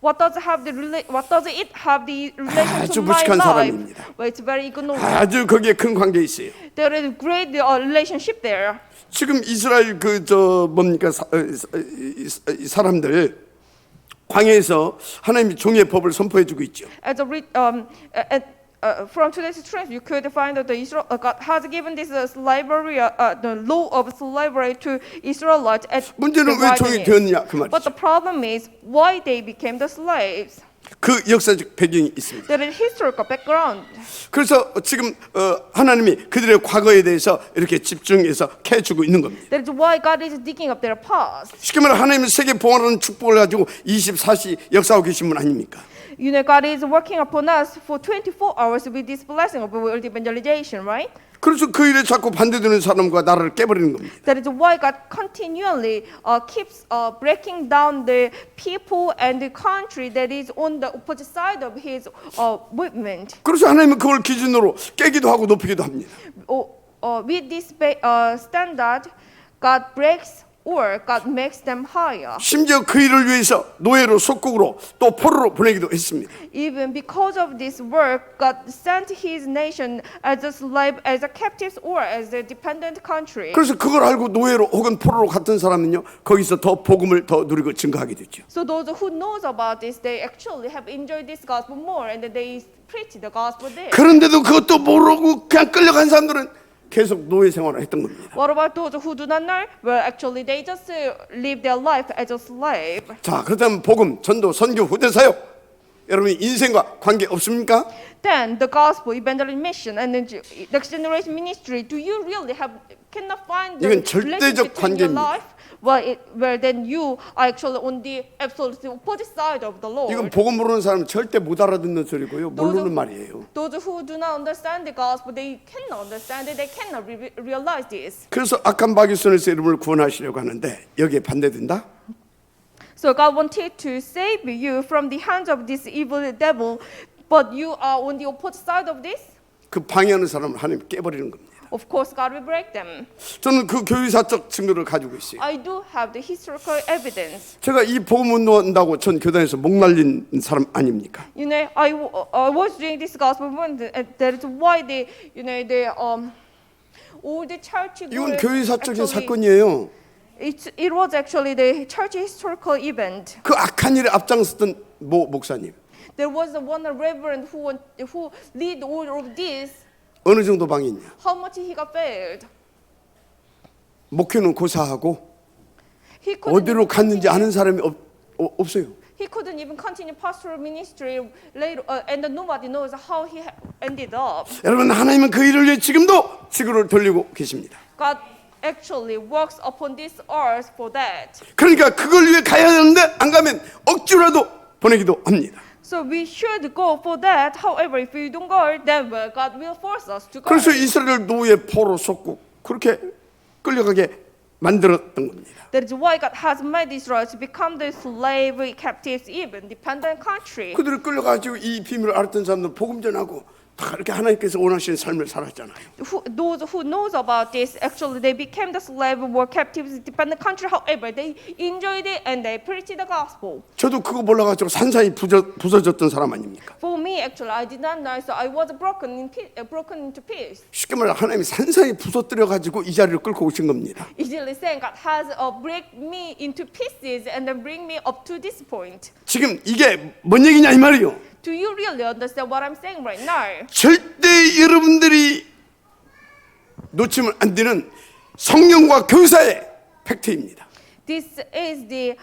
what does it have the relation 아주 to my 무식한 life? 사람입니다. Well, it's very ignorant. 아주 거기에 큰 관계 있어요. There is a great relationship there. 지금 이스라엘 그 저 뭡니까 이 사람들 광야에서 하나님이 종의 법을 선포해주고 있죠. As a from today's truth, you could find that the Israel God has given this slavery, the law of slavery to Israelites. At 문제는 the 왜 종이 wilderness. 되었냐 그 But the 말이죠. problem is why they became the slaves. 그 역사적 배경이 있습니다. There is historical background. 그래서 지금 하나님이 그들의 과거에 대해서 이렇게 집중해서 캐주고 있는 겁니다. That is why God is digging up their past. 쉽게 말해 하나님은 세계 봉헌하는 축복을 가지고 24시 역사하고 계신 분 아닙니까? You know, God is working upon us for 24 hours with this blessing of world evangelization, right? 그래서 그 일에 자꾸 반대되는 사람과 나라를 깨버리는 겁니다. That is why God continually keeps breaking down the people and the country that is on the opposite side of His movement. 그래서 하나님은 그걸 기준으로 깨기도 하고 높이기도 합니다. With this standard, God breaks or God makes them higher. 심지어 그 일을 위해서 노예로 속국으로 또 포로로 보내기도 했습니다. Even because of this work, God sent His nation as a slave, as a captives, or as a dependent country. 그래서 그걸 알고 노예로 혹은 포로로 갔던 사람은요 거기서 더 복음을 더 누리고 증거하게 되죠. So those who knows about this, they actually have enjoyed this gospel more, and they preach the gospel there. 그런데도 그것도 모르고 그냥 끌려간 사람들은 계속 노예 생활을 했던 겁니다. What about those who do not know? Well, actually, they just live their life as a slave. 자, 그렇다면 복음, 전도, 선교, 후대 사역 여러분 인생과 관계 없습니까? Then the gospel, evangelism, mission, and the next generation ministry. Do you really cannot find the 이건 relationship 절대적 between your 관계입니다. life? Well, then you are actually on the absolutely opposite side of the Lord. 이건 복음 모르는 사람은 절대 못 알아듣는 소리고요. 모르는 말이에요. Those who do not understand the gospel, they cannot understand it. They cannot realize this. 그래서 악한 바귀손에서 여러분을 구원하시려고 하는데 여기에 반대된다? So God wanted to save you from the hands of this evil devil, but you are on the opposite side of this. 그 방해하는 사람을 하나님 깨버리는 겁니다. Of course, God will break them. 저는 그 교회사적 증거를 가지고 있어요. I do have the historical evidence. 제가 이 복음 운동한다고 전 교단에서 목 날린 사람 아닙니까? You know, I was doing this gospel movement, and that is why all the church 이건 groups 교회사적인 actually- 사건이에요. It was actually the church historical event. 그 악한 일에 앞장섰던 모 목사님 There was one reverend who lead all of this. 어느 정도 방이 있냐? How much he got failed. 목회는 고사하고 He couldn't 어디로 even 갔는지 continue- 아는 사람이 없어요. He couldn't even continue pastoral ministry later, and nobody knows how he ended up. 여러분 하나님은 그 일을 위해 지금도 지구를 돌리고 계십니다. God actually works upon this earth for that. 그러니까 그걸 위해 가야 하는데 안 가면 억지로라도 보내기도 합니다. So we should go for that. However, if we don't go, then God will force us to go. 그래서 이스라엘 노예 포로 속고 그렇게 끌려가게 만들었던 겁니다. That is why God has made Israel to become the slave captives, even dependent country. 그들을 끌려가지고 이 비밀을 알았던 사람들 복음 전하고 다 이렇게 하나님께서 원하시는 삶을 살았잖아요. Those who knows about this, actually, they became the slave, were captives, dependent country. However, they enjoyed it and they preached the gospel. 저도 그거 몰라가지고 산산이 부서졌던 사람 아닙니까? For me, actually, I did not know, so I was broken into pieces. 쉽게 말해 하나님이 산산이 부서뜨려가지고 이 자리를 끌고 오신 겁니다. Easily saying, God has break me into pieces and then bring me up to this point. 지금 이게 뭔 얘기냐 이 말이요. Do you really understand what I'm saying right now? 절대 여러분들이 놓치면 안 되는 성령과 교사의 팩트입니다. This is the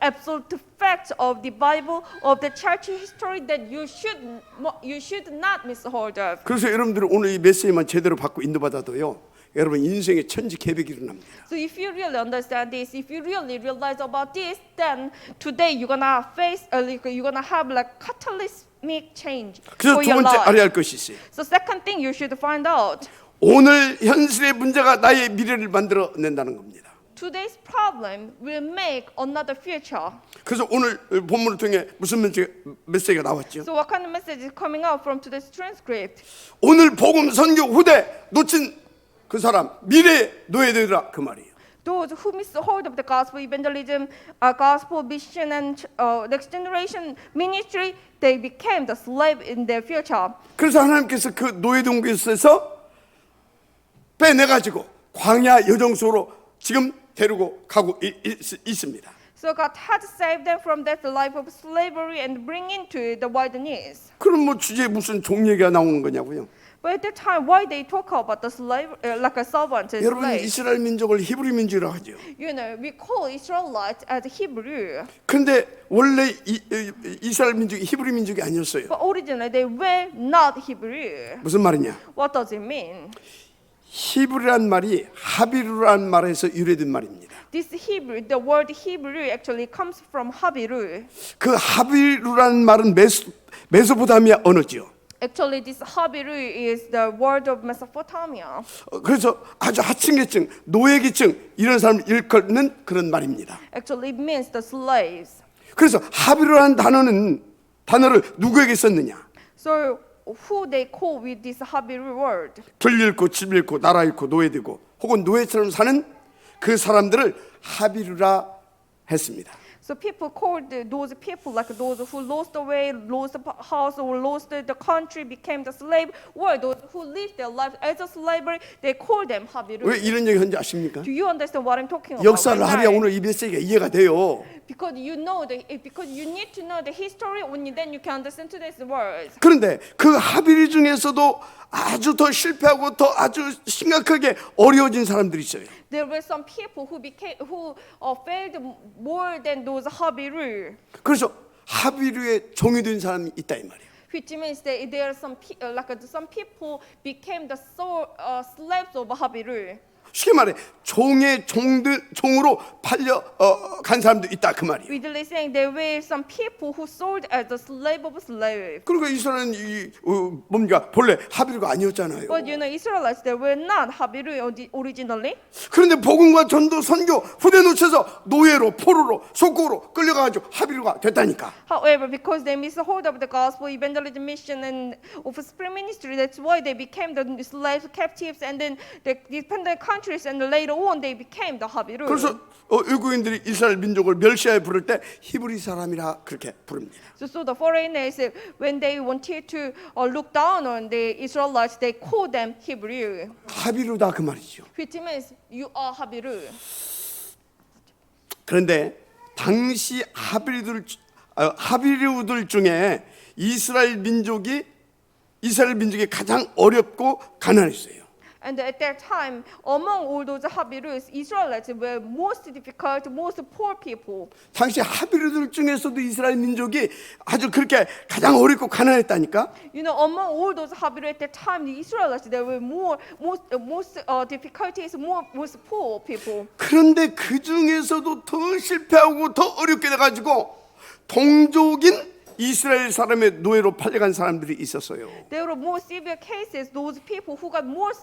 absolute fact of the Bible, of the church history that you should not miss hold of. 그래서 여러분들이 오늘 이 메시지만 제대로 받고 인도받아도요. 여러분 인생의 천지개벽이 일어납니다. So if you really understand this, if you really realize about this, then today you're gonna face, you're gonna have like catalytic change 그래서 for 두 your 번째 life. 알아야 할 것이 있어요. So second thing you should find out, 오늘 현실의 문제가 나의 미래를 만들어낸다는 겁니다. today's problem will make another future. 그래서 오늘 본문을 통해 무슨 메시지가 나왔죠? So what kind of message is coming out from today's transcript? 오늘 복음 선교 후대 놓친 그 사람 미래의 노예되리라 그 말이에요. Those who miss hold of the gospel evangelism, gospel mission, and next generation ministry, they became the slave in their future. 그래서 하나님께서 그 노예동에서 빼내가지고 광야 여정소로 지금 데리고 가고 있습니다. So God had saved them from that life of slavery and bring into the wilderness. 그럼 뭐 주제에 무슨 종 얘기가 나오는 거냐고요? But at that time, why they talk about the slave like a servant and 여러분 slave? 이스라엘 민족을 히브리 민족이라고 하죠. You know, we call Israelites as Hebrew, 그런데 원래 이스라엘 민족이 히브리 민족이 아니었어요. but originally they were not Hebrew. 무슨 말이냐? What does it mean? 히브리란 말이 하비루란 말에서 유래된 말입니다. This Hebrew, the word Hebrew actually comes from Habiru. 그 하비루란 말은 메소포타미아 언어지요. Actually, this Habiru is the word of Mesopotamia. 그래서 아주 하층계층, 노예계층 이런 사람을 일컫는 그런 말입니다. Actually, it means the slaves. 그래서 하비루라는 단어를 누구에게 썼느냐? So, who they call with this Habiru word? 들 잃고 집 잃고 나라 잃고 노예되고 혹은 노예처럼 사는 그 사람들을 하비루라 했습니다. So people called those people like those who lost the way, lost the house, or lost the country, became the slave, or those who lived their life as a slavery, they call them Habiru. 왜 이런 얘기 하는지 아십니까? Do you understand what I'm talking about? 역사를 right 하려야 now? 오늘 이 메시지가 이해가 돼요. Because you know because you need to know the history, only then you can understand today's words. 그런데 그 하비리 중에서도 아주 더 실패하고 더 아주 심각하게 어려워진 사람들이 있어요. There were some people who failed more than those Habiru, 그래서 하비루의 종이 된 사람이 있다 이 말이에요. which means that there are some some people became the slaves of Habiru. 쉽게 말해 종으로 팔려 간 사람도 있다 그 말이에요. Literally saying there were some people who sold as a slave of a slave. 그러니까 이스라엘은 뭡니까 본래 하비루가 아니었잖아요. But you know, Israelites, they were not Habiru originally. 그런데 복음과 전도 선교 후대 놓쳐서 노예로 포로로 속국으로 끌려가지고 하비루가 됐다니까. However, because they missed hold of the gospel, evangelism, mission, and of spring ministry, that's why they became the slaves, captives, and then the dependent countries, and later on they became the Habiru. 그래서 외국인들이 이스라엘 민족을 멸시하여 부를 때 히브리 사람이라 그렇게 부릅니다. So the foreigners, when they wanted to look down on the Israelites, they called them Hebrew, 하비루다 그 말이죠. which means you are Habiru. 그런데 당시 하비리우들 중에 이스라엘 민족이 가장 어렵고 가난했어요. And at that time, among all those Habirus, Israelites were most difficult, most poor people. 당시 하비리들 중에서도 이스라엘 민족이 아주 그렇게 가장 어렵고 가난했다니까. You know, among all those Habirus at that time, the Israelites, there were most difficulties, most poor people. 그런데 그 중에서도 더 실패하고 더 어렵게 돼가지고 동족인 이스라엘 사람의 노예로 팔려간 사람들이 있었어요. There were more severe cases. Those people who got more,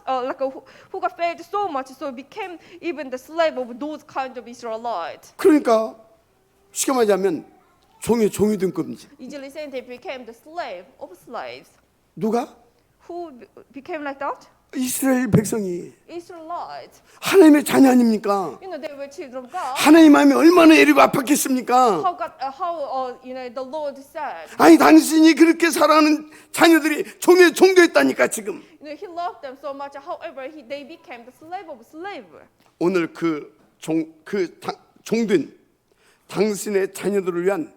who got failed so much, so became even the slave of those kind of Israelites. 그러니까 쉽게 말하자면 종이 등급이지. Easily saying they became the slave of slaves. 누가? Who became like that? 이스라엘 백성이. Israelites. 하나님의 자녀 아닙니까? You know, they were children of God. 하나님 마음에 얼마나 애리고 아팠겠습니까? The Lord said, 아니 당신이 그렇게 살아가는 자녀들이 종의 종되었다니까 지금. you know, He loved them so much. However, they became the slave of slave. 오늘 종된 당신의 자녀들을 위한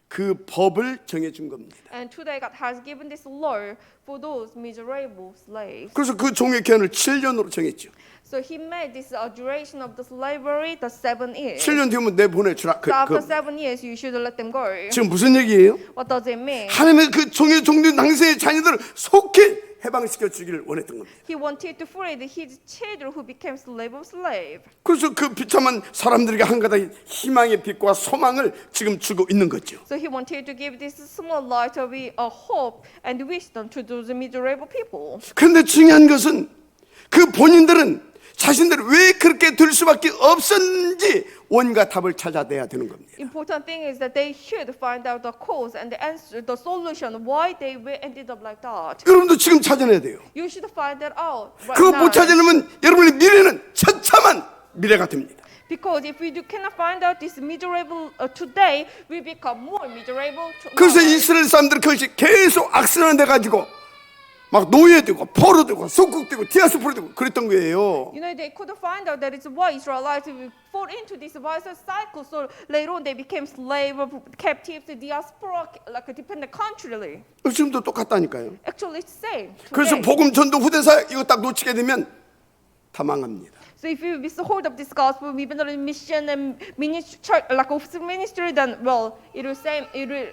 그 법을 정해준 겁니다. And today God has given this law for those miserable slaves. 그래서 그 종의 기한을 7년으로 정했죠. So He made this duration of the slavery the 7 years. 7년 뒤면 내보내주라. So after 7 years, you should let them go. 지금 무슨 얘기예요? What does it mean? 하나님의 그 종된 당신의 자녀들을 속히 해방시켜 주기를 원했던 겁니다. He wanted to free His children who became slave of slave. 그래서 그 비참한 사람들에게 한 가닥 희망의 빛과 소망을 지금 주고 있는 거죠. So He wanted to give this small light of a hope and wisdom to those miserable people. 그런데 중요한 것은 그 본인들은 자신들이 왜 그렇게 될 수밖에 없었는지 원인과 답을 찾아내야 되는 겁니다. Important thing is that they should find out the cause and the answer, the solution why they were ended up like that. 여러분도 지금 찾아내야 돼요. You should find that out right 그거 now. 못 찾아내면 여러분의 미래는 처참한 미래가 됩니다. Because if we cannot find out this miserable today, we become more miserable 그래서 tomorrow. 이스라엘 사람들은 그것이 계속 악순환돼 가지고 막 노예되고 포로되고 속국되고 디아스포라되고 그랬던 거예요. You know, they couldn't find out that it's why Israelites fall into this vicious cycle. So later on, they became slave, captives, diaspora, like a dependent country. 지금도 똑같다니까요. Actually, it's the same. 그래서 today. 복음 전도 후대사 이거 딱 놓치게 되면 다 망합니다. So if you miss hold of this gospel, even the mission and ministry, like of ministry, then well, it will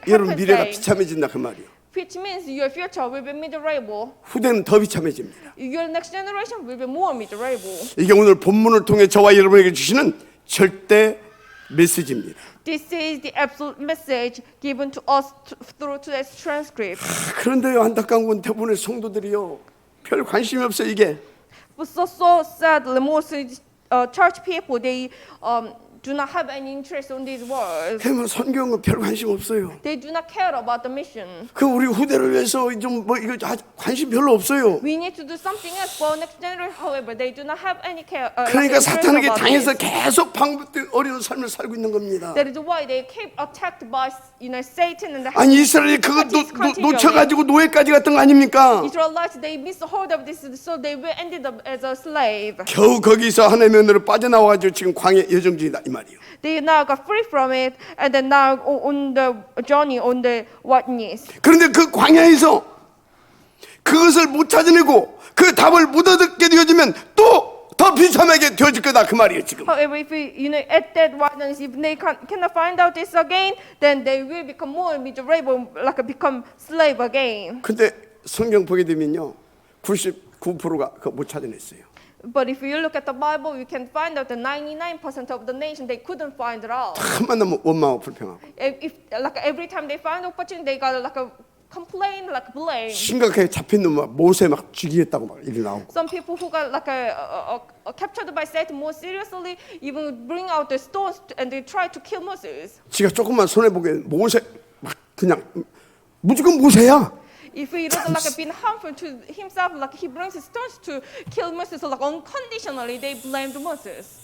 여러분 happen 미래가 same. 비참해진다 그 말이에요. Which means your future will be miserable. 후대는 더 비참해집니다. Your next generation will be more miserable. 이게 오늘 본문을 통해 저와 여러분에게 주시는 절대 메시지입니다. This is the absolute message given to us through today's transcript. 그런데요 안타까운 건 대부분의 성도들이요 별 관심이 없어요 이게. But so sadly, most church people they do not have any interest on these words. 해만 선교는 별 관심 없어요. They do not care about the mission. 그 우리 후대를 위해서 좀 뭐 이거 관심 별로 없어요. We need to do something else for next generation. However, they do not have any care. 그러니까 interest 사탄에게 about 당해서 this. 계속 방법된 어려운 삶을 살고 있는 겁니다. That is why they keep attacked by Satan and the 아니 이스라엘이 그거 놓쳐가지고 노예까지 갔던 거 아닙니까? Israelites. They missed hold of this, so they were ended up as a slave. 겨우 거기서 하나님의 은혜로 빠져나와가지고 지금 광해 여정 중이다 이 말이에요. They now got free from it, and then now on the journey on the wilderness. 그런데 그 광야에서 그것을 못 찾아내고 그 답을 못 얻게 되어지면 또 더 비참하게 되어질 거다 그 말이에요 지금. However, if at that wilderness, if they cannot find out this again, then they will become more miserable, like become slave again. 근데 성경 보게 되면요 99%가 그거 못 찾아냈어요. But if you look at the Bible, you can find out that 99% of the nation they couldn't find it out. 한 만나면 원망하고 불평하고 If like every time they find opportunity, they got like a complaint, like blame. 심각하게 잡힌 놈 모세 막 죽이겠다고 막 일이 나오고. Some people who got like captured by Satan more seriously, even bring out the stones and they try to kill Moses. 지가 조금만 손해 보게 모세 막 그냥 무조건 모세야. If he doesn't like been harmful to himself, like he brings his stones to kill Moses, so like unconditionally they blamed Moses.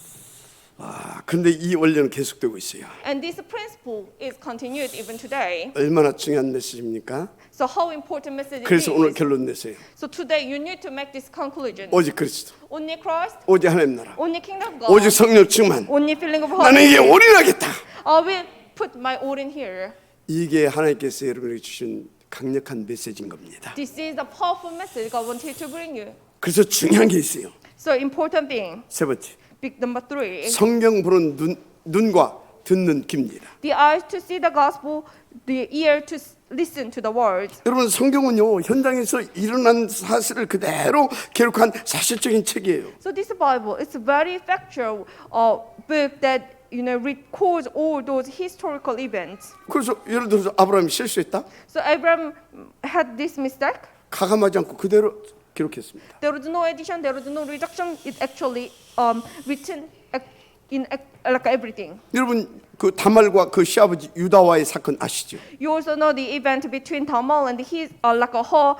그런데 이 원리는 계속되고 있어요. And this principle is continued even today. 얼마나 중요한 메시지입니까? So how important message 그래서 it 오늘 is. 결론 내세요. So today you need to make this conclusion. 오직 그리스도, Only Christ, 오직 하나님 나라, only kingdom of God, 오직 성령 충만. only feeling of 나는 holy. 이게 올인하겠다. I will put my all in here. 이게 하나님께서 여러분에게 주신 강력한 메시지인 겁니다. This is the powerful message God wanted to bring you. 그래서 중요한 게 있어요. So important thing, 세 번째, big number 3. 성경 보는 눈과 듣는 귀입니다. The eyes to see the gospel, the ear to listen to the word. 여러분 성경은요 현장에서 일어난 사실을 그대로 기록한 사실적인 책이에요. So this Bible, it's a very factual book that records all those historical events. 그래서 예를 들어서 아브라함이 실수했다. So Abraham had this mistake. 가감하지 않고 그대로 기록했습니다. There was no addition, there was no reduction. It actually written in like everything. 여러분 그 다말과 그 시아버지 유다와의 사건 아시죠? You also know the event between Tamar and his like her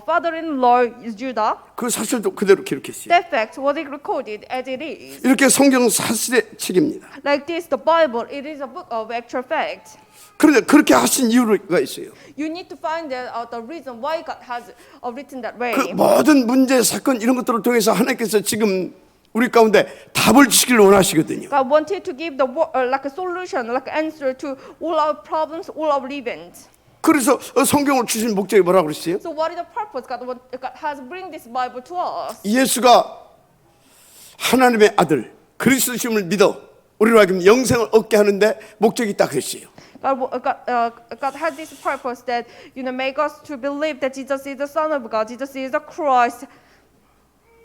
father-in-law is Judah. 그 사실도 그대로 기록했어요. That fact was recorded as it is. 이렇게 성경은 사실의 책입니다. Like this, the Bible, it is a book of actual facts. 그런데 그렇게 하신 이유가 있어요. You need to find out the reason why God has written that way. 그 모든 문제, 사건 이런 것들을 통해서 하나님께서 지금 우리 가운데 답을 주시길 원하시거든요. God wanted to give the like a solution, like an answer to all our problems, all our events. 그래서 성경을 주신 목적이 뭐라고 그랬어요? So what is the purpose God has bring this Bible to us? 예수가 하나님의 아들 그리스도심을 믿어 우리로 하여금 영생을 얻게 하는데 목적이 있다 그랬어요. God had this purpose that make us to believe that Jesus is the Son of God, Jesus is the Christ,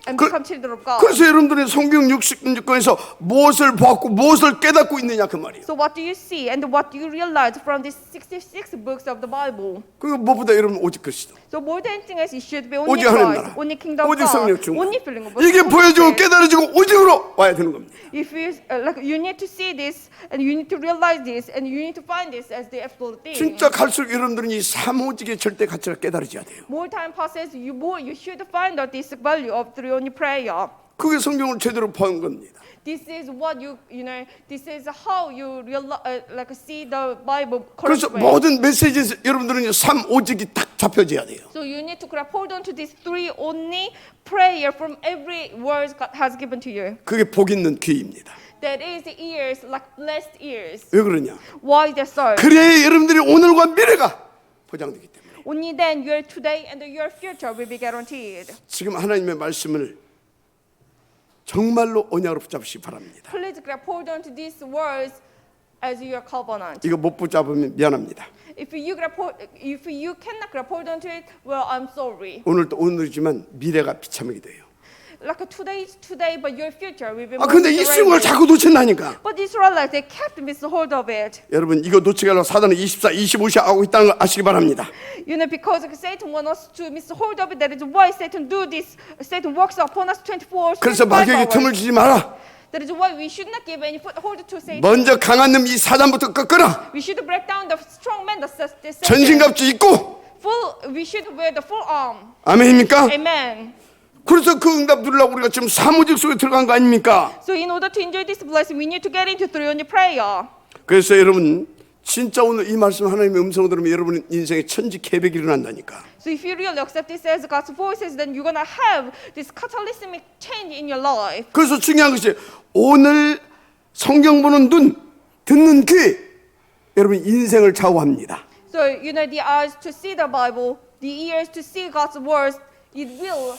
and become children of God. 그래서 여러분들이 성경 66권에서 무엇을 보았고 무엇을 깨닫고 있느냐 그 말이에요. So what do you see and what do you realize from these 66 books of the Bible? 그리고 무엇보다 여러분 오직 그리스도, So more than anything else, it should be only 오직 하나님 Christ, 나라, only kingdom of 오직 성령 God, 충만. only feeling of 이게 Holy 보여지고 Spirit. 깨달아지고 오직으로 와야 되는 겁니다. If you you need to see this and you need to realize this and you need to find this as the absolute thing. 진짜 갈수록 여러분들은 이 삼오직의 절대 가치를 깨달으셔야 돼요. More time passes, you should find out this value of the only prayer. 그게 성경을 제대로 본 겁니다. This is what this is how you like see the Bible 그래서 correctly. 모든 메시지에서 여러분들은 삼오직이 딱 잡혀져야 돼요. So you need to grab hold on to these 3 only prayer from every word God has given to you. 그게 복 있는 귀입니다. That is the ears, like blessed ears. 왜 그러냐? Why is that so? 그래야 여러분들이 오늘과 미래가 보장되기 때문에. Only then your today and your future will be guaranteed. 지금 하나님의 말씀을 정말로 언약으로 붙잡으시기 바랍니다. Please grab hold on to these words as your covenant. 이거 못 붙잡으면 미안합니다. If you cannot grab hold on to it, well, I'm sorry. 오늘도 오늘이지만 미래가 비참하게 돼요. Like today is today, but your future will be. 아 근데 이 순간을 자꾸 놓친다니까. But Israelites, they kept miss hold of it. 여러분 이거 놓치게 하려고 사단은 24, 25시 하고 있다는 걸 아시기 바랍니다. Because Satan wants us to miss hold of it. That is why Satan do this. Satan works upon us 24 hours. 그래서 마귀에게 틈을 주지 마라. That is why we should not give any foothold to Satan. 먼저 강한 놈 이 사단부터 꺾어라. We should break down the strong man, the Satan. 전신갑주 입고. We should wear the full arm. 아멘입니까? Amen. 그래서 그 응답 누리려고 우리가 지금 사무직 속에 들어간 거 아닙니까? So in order to enjoy this blessing, we need to get into through only prayer. 그래서 여러분 진짜 오늘 이 말씀 하나님의 음성을 들으면 여러분 인생에 천지개벽이 일어난다니까. So if you really accept this as God's voices, then you're gonna have this catalytic change in your life. 그래서 중요한 것이 오늘 성경 보는 눈, 듣는 귀, 여러분 인생을 좌우합니다. So the eyes to see the Bible, the ears to see God's words, it will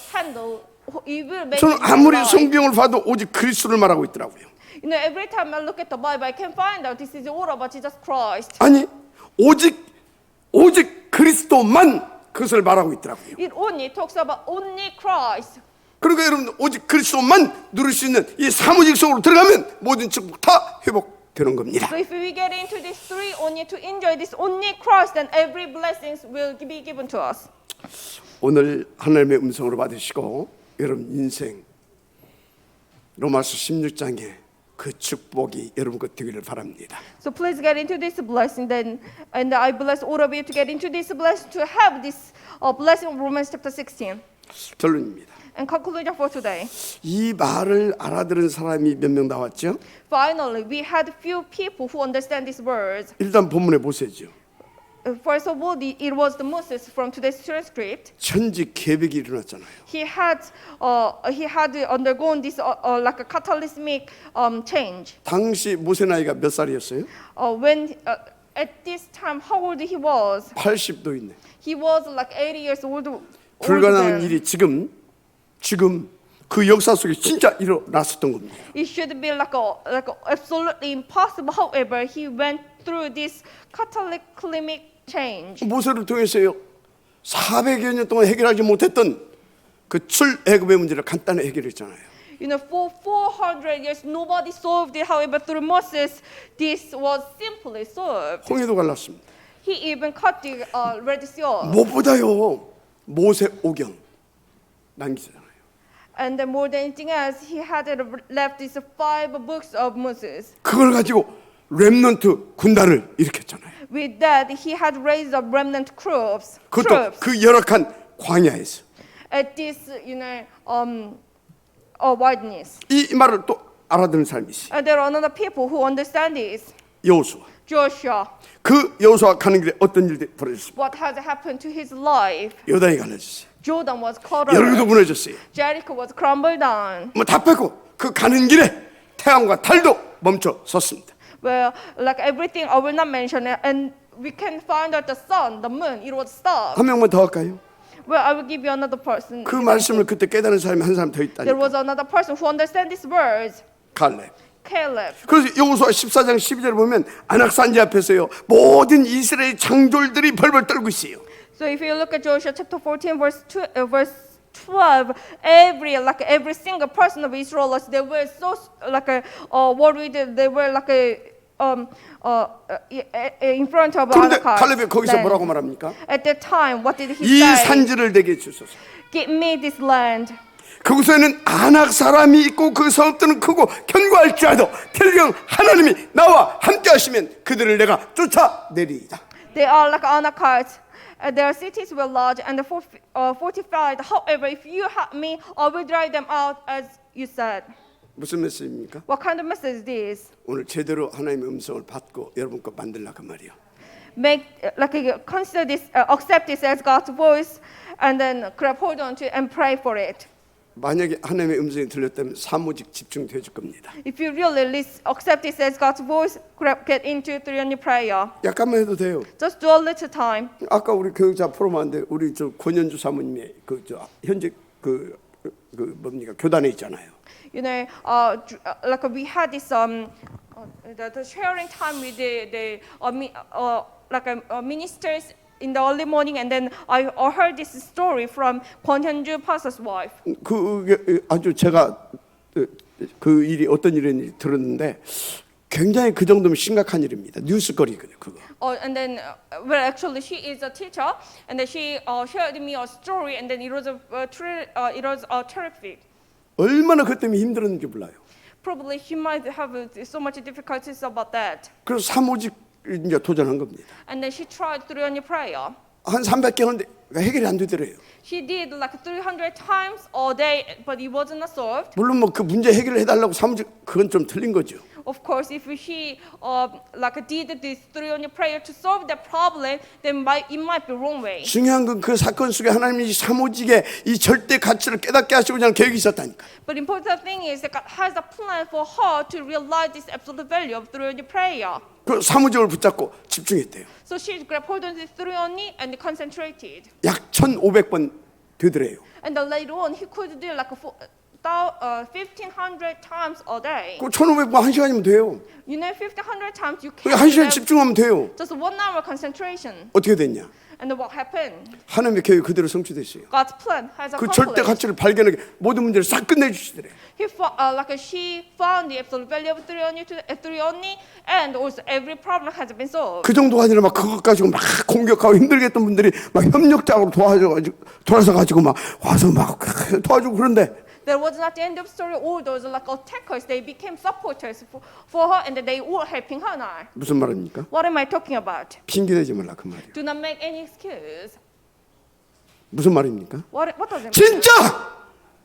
make 저는 it 아무리 alive. 성경을 봐도 오직 그리스도를 말하고 있더라고요. Every time I look at the Bible, I can find out this is all about Jesus Christ. 아니 오직 그리스도만 그것을 말하고 있더라고요. It only talks about only Christ. 그러니까 여러분 오직 그리스도만 누릴 수 있는 이 사무직 속으로 들어가면 모든 축복 다 회복되는 겁니다. So if we get into this 3 only to enjoy this only Christ, then every blessings will be given to us. 오늘 하나님의 음성으로 받으시고 여러분 인생 로마서 16장에 그 축복이 여러분 것 되기를 바랍니다. So please get into this blessing then, and I bless all of you to get into this blessing, to have this blessing of Romans chapter 16. 결론입니다. And conclusion for today. 이 말을 알아들은 사람이 몇 명 나왔죠? Finally, we had few people who understand these words. 일단 본문에 보세요. First of all, it was the Moses from today's transcript. 천지 계백이 일어났잖아요. He had undergone this like a cataclysmic change. 당시 모세 나이가 몇 살이었어요? When at this time, how old he was? 80도 있네. He was like 80 years old. 불가능한 일이 지금 그 역사 속에 진짜 일어났었던 겁니다. It should be like absolutely impossible. However, he went through this cataclysmic change. 모세를 통해서요. 400여 년 동안 해결하지 못했던 그 출애굽의 문제를 간단히 해결했잖아요. You know, for 400 years, nobody solved it. However, through Moses, this was simply solved. 홍해도 갈랐습니다. He even cut the Red Sea. 무엇보다요. 모세 오경 남기잖아요. And then more than anything else, he had left these 5 books of Moses. 그걸 가지고 렘넌트 군단을 일으켰잖아요. With that, he had raised up remnant troops. 그것도 그 열악한 광야에서. At this, wideness. 이 말을 또 알아듣는 사람이 있어요. And there are another people who understand this. 여호수아. Joshua. 그 여호수아 가는 길에 어떤 일들이 벌어졌습니까? What has happened to his life? 요단이 갈라졌어요. Jordan was cut 여리고도 off. 무너졌어요. Jericho was crumbled down. 뭐 다 뺏고 그 가는 길에 태양과 달도 멈춰 섰습니다. Well, like everything, I will not mention it. And we can find out the sun, the moon, it was stopped. 한 명만 더 할까요? Well, I will give you another person. 그 말씀을 그때 깨달은 사람이 한 사람 더 There was 있다니까. another person who understands these words. 갈렙. Caleb. 그래서 여호수아 14장 12절에 보면 안악산지 앞에서요. 모든 이스라엘 장졸들이 벌벌 떨고 있어요. So if you look at Joshua chapter 14, verse 12, every single person of Israelites, they were so worried. They were in front of 그런데 Anakai. 갈렙이 거기서 뭐라고 말합니까? At that time, what did he 이 say? 산지를 내게 주소서. Give me this land. 그곳에는 안악 사람이 있고 그 성읍들은 크고 견고할지라도 결경 하나님이 나와 함께 하시면 그들을 내가 쫓아내리이다. They are like Anakites. Their cities were large and fortified. However, if you have me, I will drive them out, as you said. 무슨 메시지입니까? What kind of message is this? 오늘 제대로 하나님의 음성을 받고 여러분 거 만들라 그 말이요. Consider this, accept this as God's voice, and then grab hold on to it and pray for it. 만약에 하나님의 음성이 들렸다면 사무직 집중돼 줄 겁니다. If you really accept this as God's voice, get into it through your prayer. 약간만 해도 돼요. Just do a little time. 아까 우리 교육자 프로만데 우리 저 권현주 사모님의 현재 뭡니까 교단에 있잖아요. You know, we had this the sharing time with the ministers in the early morning, and then I heard this story from Kwon Hyun-ju pastor's wife. 그게 아주 제가 그 일이 어떤 일인지 들었는데 굉장히 그 정도면 심각한 일입니다. 뉴스거리거든요, 그거. And then, well, actually, she is a teacher, and then she shared me a story, and then it was terrific. 얼마나 그 때문에 힘들었는지 몰라요. Probably she might have so much difficulties about that. 그래서 사무직 이제 도전한 겁니다. And then she tried through any prayer. 한 300개 하는데 해결이 안 되더래요. She did like 300 times a day, but it wasn't solved. 물론 뭐 그 문제 해결을 해달라고 사무직 그건 좀 틀린 거죠. Of course, if she did this through any prayer to solve the problem, then it might be wrong way. 중요한 건 그 사건 속에 하나님이 사무직의 이 절대 가치를 깨닫게 하시고 그냥 계획이 있었다니까. But the important thing is that God has a plan for her to realize this absolute value of through any prayer. 그 사무직을 붙잡고 집중했대요. So she grabbed hold on this through only and concentrated. 약 1,500번 되더래요. And then later on, he could do like 1,500 times a day. 그 1,500번 1시간이면 돼요. You know, 1,500 times you 그게 can. 1시간 집중하면 돼요. Just 1 hour concentration. 어떻게 됐냐? And then what happened? 하나님의 계획이 그대로 성취됐어요. God's plan has 그 절대 accomplished. 가치를 발견하게 모든 문제를 싹 끝내주시더래요. She found the absolute value of through only, and also every problem has been solved. 그 정도가 아니라 막 그것 가지고 막 공격하고 힘들겠던 분들이 막 협력자로 돌아서 막 와서 막 도와주고 그런데 That was not the end of the story. All those like attackers, they became supporters for her, and they all helping her now. 무슨 말입니까? What am I talking about? 핑계대지 말라 그 말이에요. Do not make any excuse. 무슨 말입니까? What does it mean? 진짜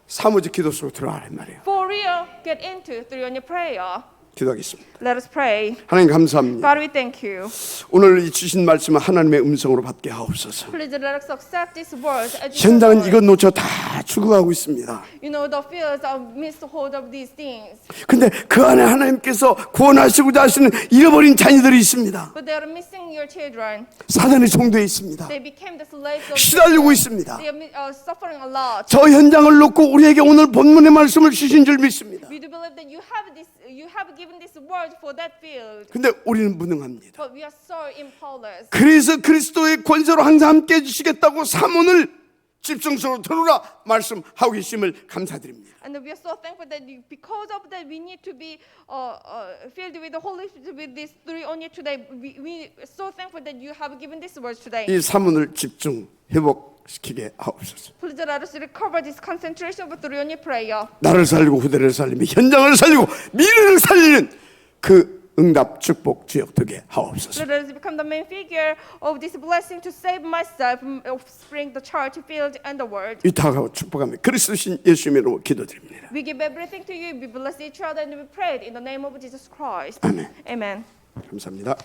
사무직 기도 속으로 들어가란 말이에요. For real, get into through your prayer. 기도하겠습니다. Let us pray. 하나님 감사합니다. God, we thank you. 오늘 이 주신 말씀은 하나님의 음성으로 받게 하옵소서. Please let us accept these words as your 현장은 word. 이것 놓쳐 다 죽어가고 있습니다. You know, the fields are missed hold of these things. 근데 그 안에 하나님께서 구원하시고자 하시는 잃어버린 자녀들이 있습니다. But they are missing your children. 사단의 종도에 있습니다. They became the slaves of 시달리고 있습니다. They are suffering a lot. 저 현장을 놓고 우리에게 오늘 본문의 말씀을 주신 줄 믿습니다. We do believe that you have given this word for that field. 근데 우리는 무능합니다. But we are so impowerless. 그래서 그리스도의 권세로 항상 함께 해주시겠다고 사문을 집중적으로 들으라 말씀하고 계심을 감사드립니다. And we are so thankful that because of that we need to be filled with the Holy Spirit with these three on you today. We are so thankful that you have given these words today. 이 사문을 집중 회복시키게 하옵소서. Please let us recover this concentration of three on your prayer. 나를 살리고 후대를 살리며 현장을 살리고 미래를 살리는 그 응답 축복 주역 되게 하옵소서. Let us become the main figure of this blessing to save myself, offspring, the church, field, and the world. 위탁하고 축복하며 그리스도신 예수님의 이름으로 기도드립니다. We give everything to you. We bless each other and we pray in the name of Jesus Christ. 아멘. Amen. 감사합니다.